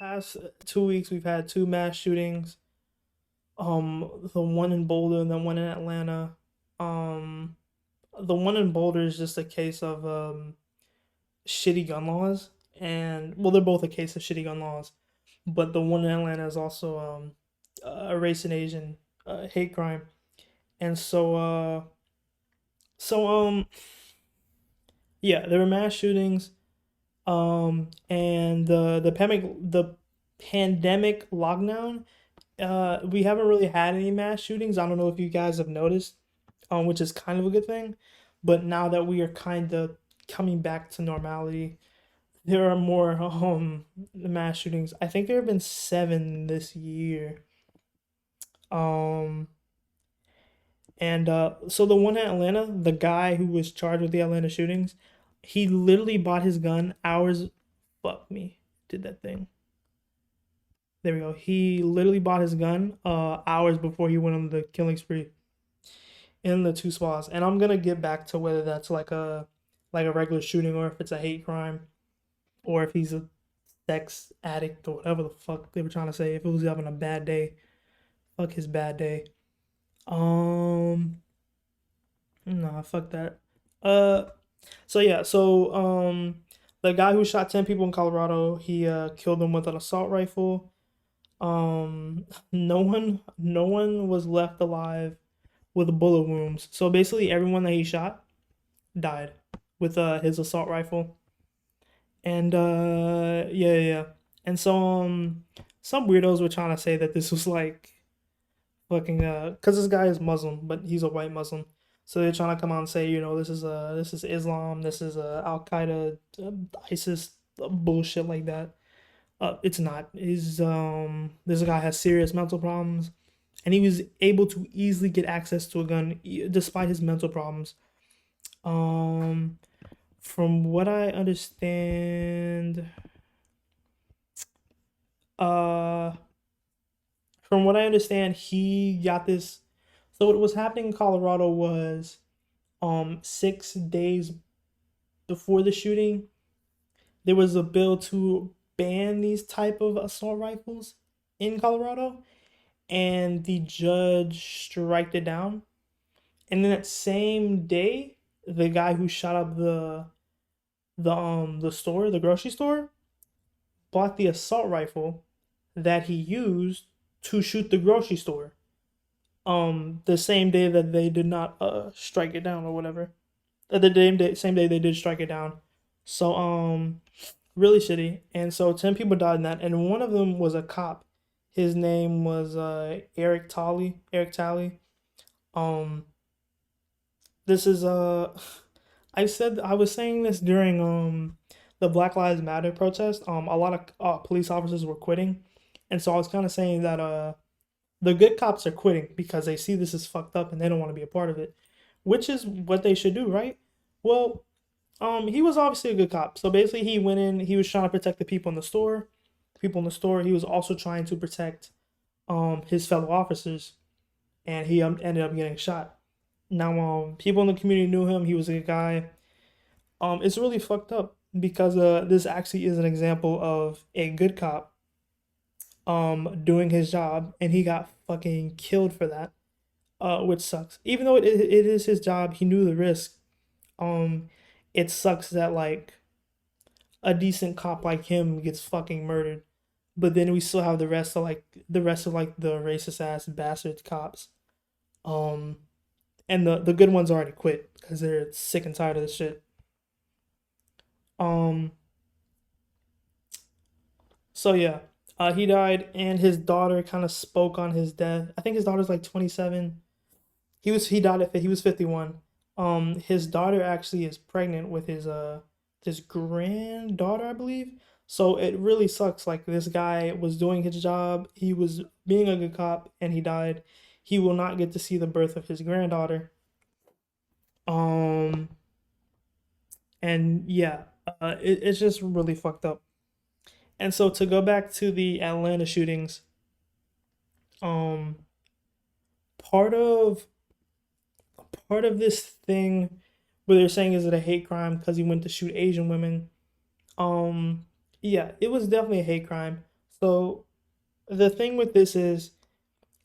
past 2 weeks, we've had two mass shootings. The one in Boulder and the one in Atlanta. Um, the one in Boulder is just a case of shitty gun laws, and well, they're both a case of shitty gun laws. But the one in Atlanta is also a race and Asian hate crime, and so yeah, there were mass shootings. And the pandemic lockdown. We haven't really had any mass shootings. I don't know if you guys have noticed, which is kind of a good thing. But now that we are kind of coming back to normality, there are more mass shootings. I think there have been seven this year. Um, and so the one in Atlanta, the guy who was charged with the Atlanta shootings, he literally bought his gun hours. Fuck me, did that thing. There we go. He literally bought his gun hours before he went on the killing spree in the two spas. And I'm gonna get back to whether that's like a regular shooting or if it's a hate crime or if he's a sex addict or whatever the fuck they were trying to say. If it was having a bad day, fuck his bad day. Um, nah, fuck that. Uh, so yeah, the guy who shot 10 people in Colorado, he killed them with an assault rifle. No one was left alive with bullet wounds. So basically, everyone that he shot died with his assault rifle. And yeah, yeah, yeah. And some weirdos were trying to say that this was like fucking because this guy is Muslim, but he's a white Muslim. So they're trying to come out and say, this is Islam, this is Al Qaeda, ISIS, bullshit like that. It's not. He's This guy has serious mental problems, and he was able to easily get access to a gun despite his mental problems. Um, from what I understand, uh, he got this. So what was happening in Colorado was, 6 days before the shooting, there was a bill to ban these type of assault rifles in Colorado, and the judge striked it down. And then that same day, the guy who shot up the grocery store, bought the assault rifle that he used to shoot the grocery store. The same day that they did not strike it down or whatever. The same day they did strike it down. So really shitty. And so 10 people died in that, and one of them was a cop. His name was Eric Talley. Eric Talley. Um, this is I was saying this during the Black Lives Matter protest. A lot of police officers were quitting, and so I was kind of saying that the good cops are quitting because they see this is fucked up and they don't want to be a part of it, which is what they should do, right? Well, he was obviously a good cop. So basically, he went in. He was trying to protect the people in the store. The people in the store. He was also trying to protect his fellow officers, and he ended up getting shot. Now, people in the community knew him. He was a good guy. It's really fucked up because this actually is an example of a good cop doing his job, and he got fucking killed for that, which sucks. Even though it is his job, he knew the risk. Um, it sucks that like a decent cop like him gets fucking murdered, but then we still have the rest of the racist ass bastard cops. Um, and the good ones already quit because they're sick and tired of this shit. Um, so yeah, he died, and his daughter kind of spoke on his death. I think his daughter's like 27. He died he was 51. His daughter actually is pregnant with his granddaughter, I believe. So it really sucks. Like, this guy was doing his job. He was being a good cop, and he died. He will not get to see the birth of his granddaughter. Um, and yeah, it's just really fucked up. And so to go back to the Atlanta shootings, um, part of part of this thing where they're saying is it a hate crime because he went to shoot Asian women. Um, yeah, it was definitely a hate crime. So the thing with this is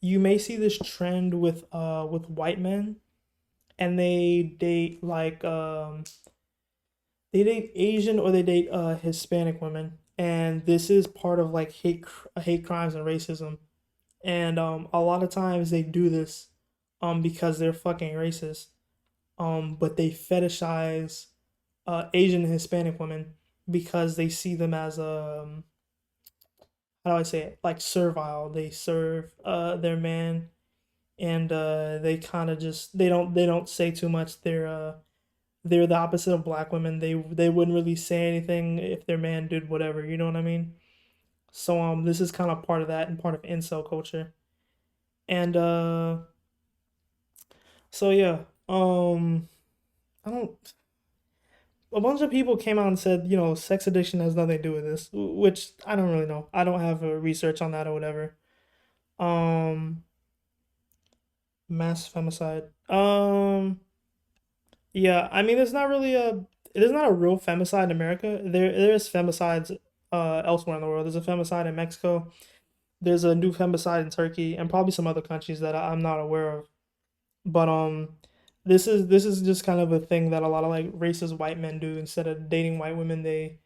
you may see this trend with white men, and they date Asian or they date Hispanic women, and this is part of like hate crimes and racism. And a lot of times they do this because they're fucking racist. But they fetishize Asian and Hispanic women because they see them as how do I say it, like servile. They serve their man, and they kind of just they don't say too much. They're the opposite of black women. They wouldn't really say anything if their man did whatever. You know what I mean? So this is kind of part of that and part of incel culture. And so yeah, I don't. A bunch of people came out and said, sex addiction has nothing to do with this, which I don't really know. I don't have research on that or whatever. Um, Mass femicide. Yeah, I mean, there's not a real femicide in America. There's femicides elsewhere in the world. There's a femicide in Mexico. There's a new femicide in Turkey and probably some other countries that I'm not aware of. But this is just kind of a thing that a lot of like racist white men do. Instead of dating white women, they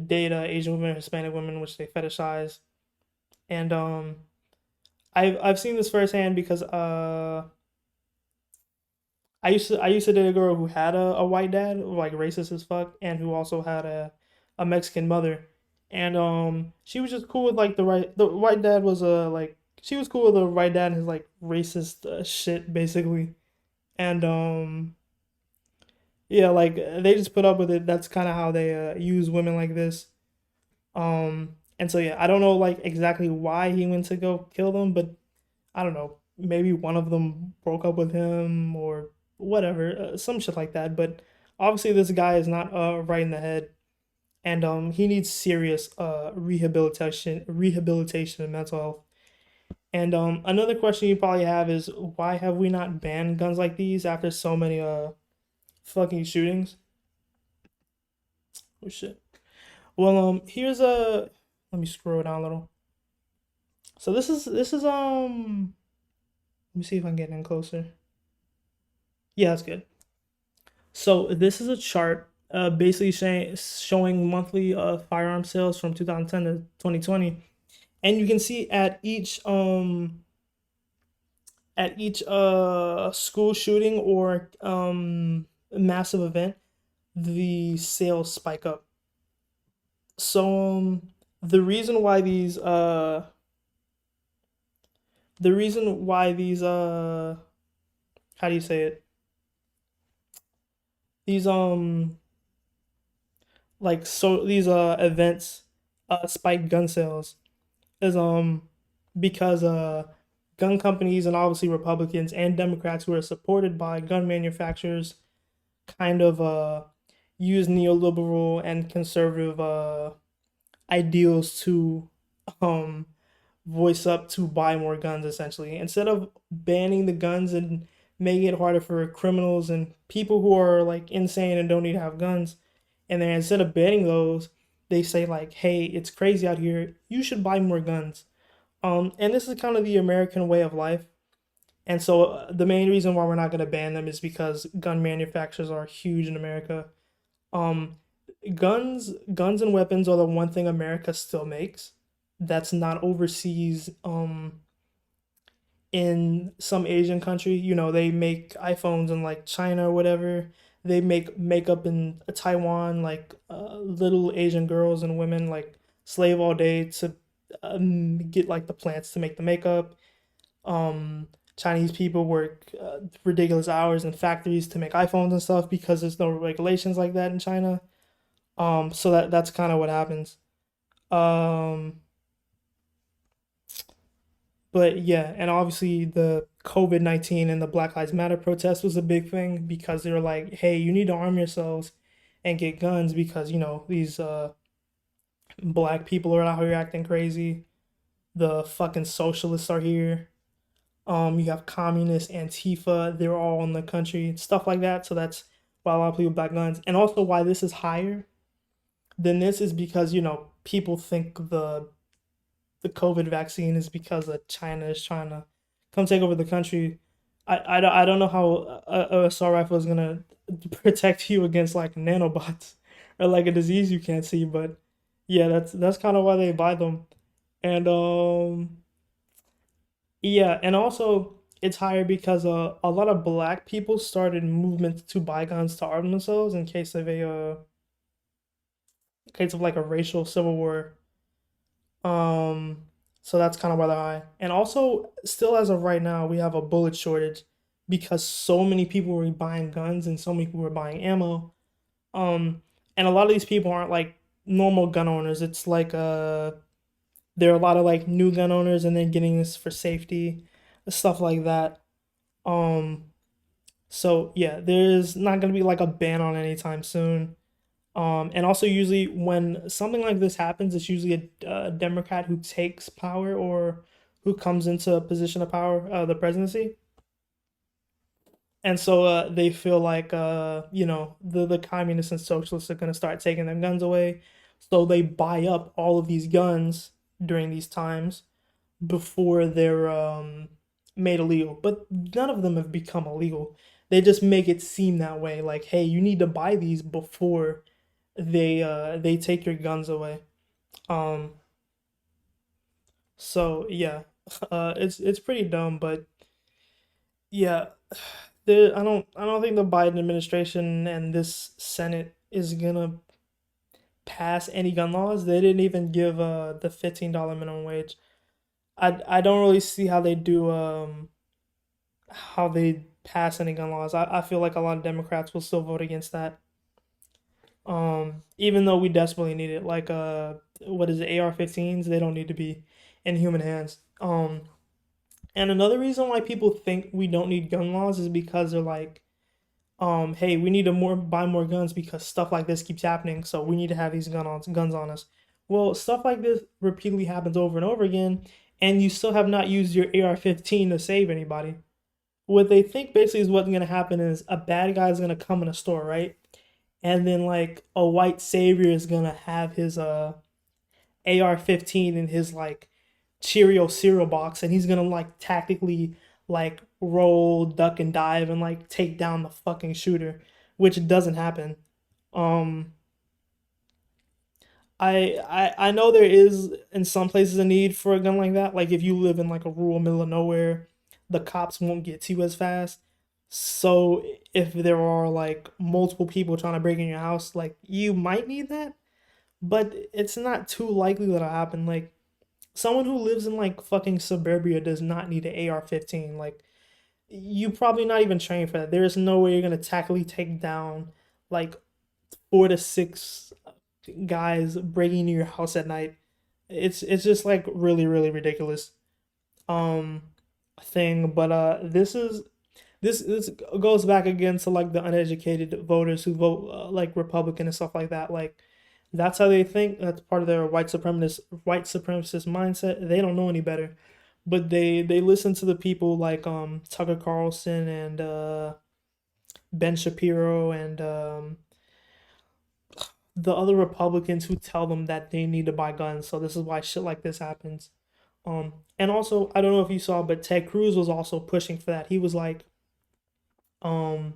date Asian women or Hispanic women, which they fetishize. And I've seen this firsthand because I used to date a girl who had a white dad, like racist as fuck, and who also had a Mexican mother. And she was just cool with like the white dad was like she was cool with the white dad and his like racist shit basically. And yeah, like they just put up with it. That's kind of how they use women like this. And so yeah, I don't know like exactly why he went to go kill them, but I don't know. Maybe one of them broke up with him or whatever, some shit like that. But obviously, this guy is not right in the head, and he needs serious rehabilitation, and mental health. And another question you probably have is why have we not banned guns like these after so many fucking shootings? Oh shit. Well, here's a. Let me scroll down a little. So this is. Let me see if I can get in closer. Yeah, that's good. So this is a chart, basically showing monthly firearm sales from 2010 to 2020, and you can see at each school shooting or massive event, the sales spike up. So the reason why these how do you say it, these like so these events spike gun sales is because gun companies and obviously Republicans and Democrats who are supported by gun manufacturers kind of use neoliberal and conservative ideals to um voice up to buy more guns essentially. Instead of banning the guns and making it harder for criminals and people who are like insane and don't need to have guns, and then instead of banning those, they say like, "Hey, it's crazy out here. You should buy more guns." And this is kind of the American way of life. And so the main reason why we're not going to ban them is because gun manufacturers are huge in America. Um, guns and weapons are the one thing America still makes that's not overseas. In some Asian country, they make iPhones in like China or whatever. They make makeup in Taiwan, like little Asian girls and women like slave all day to get like the plants to make the makeup. Chinese people work ridiculous hours in factories to make iPhones and stuff because there's no regulations like that in China. So that's kind of what happens. Um, but yeah, and obviously the COVID-19 and the Black Lives Matter protest was a big thing because they were like, hey, you need to arm yourselves and get guns because these black people are out here acting crazy. The fucking socialists are here. You have communists, Antifa, they're all in the country, stuff like that. So that's why a lot of people buy guns. And also why this is higher than this is because, people think the the COVID vaccine is because China is trying to come take over the country. I don't know how a assault rifle is gonna protect you against like nanobots or like a disease you can't see, but yeah, that's kind of why they buy them. And yeah, and also it's higher because a lot of black people started movements to buy guns to arm themselves in case of like a racial civil war. Um, so that's kind of why they're high. And also, still as of right now, we have a bullet shortage because so many people were buying guns and so many people were buying ammo. Um, and a lot of these people aren't like normal gun owners. It's like there are a lot of like new gun owners and then getting this for safety, stuff like that. Um, so yeah, there's not gonna be like a ban on anytime soon. And also usually when something like this happens, it's usually a Democrat who takes power or who comes into a position of power, the presidency. And so they feel like the communists and socialists are gonna start taking their guns away, so they buy up all of these guns during these times before they're made illegal. But none of them have become illegal. They just make it seem that way, like, hey, you need to buy these before they take your guns away. Um, so yeah, it's pretty dumb, but yeah, I don't think the Biden administration and this Senate is gonna pass any gun laws. They didn't even give the $15 minimum wage. I don't really see how they pass any gun laws. I feel like a lot of Democrats will still vote against that. Even though we desperately need it, like what is it, AR-15s? They don't need to be in human hands. And another reason why people think we don't need gun laws is because they're like, hey, we need to more buy more guns because stuff like this keeps happening, so we need to have these guns on us. Well, stuff like this repeatedly happens over and over again, and you still have not used your AR-15 to save anybody. What they think basically is what's gonna happen is a bad guy is gonna come in a store, right? And then like a white savior is gonna have his AR-15 in his like Cheerio cereal box, and he's gonna like tactically like roll, duck, and dive, and like take down the fucking shooter, which doesn't happen. Um, I know there is in some places a need for a gun like that. Like if you live in like a rural middle of nowhere, the cops won't get to you as fast. So if there are like multiple people trying to break in your house, like you might need that, but it's not too likely that'll happen. Like someone who lives in like fucking suburbia does not need an AR-15. Like you probably not even trained for that. There is no way you're gonna tactically take down like 4 to 6 guys breaking into your house at night. It's just like really ridiculous um thing. But this goes back again to like the uneducated voters who vote like Republican and stuff like that. Like that's how they think. That's part of their white supremacist mindset. They don't know any better, but they listen to the people like Tucker Carlson and Ben Shapiro and the other Republicans who tell them that they need to buy guns. So this is why shit like this happens. And also I don't know if you saw, but Ted Cruz was also pushing for that. He was like, um,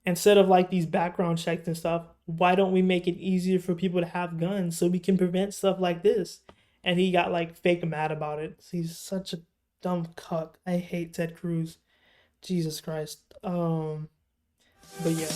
instead of like these background checks and stuff, why don't we make it easier for people to have guns so we can prevent stuff like this? And he got like fake mad about it. He's such a dumb cuck. I hate Ted Cruz. Jesus Christ. But yeah.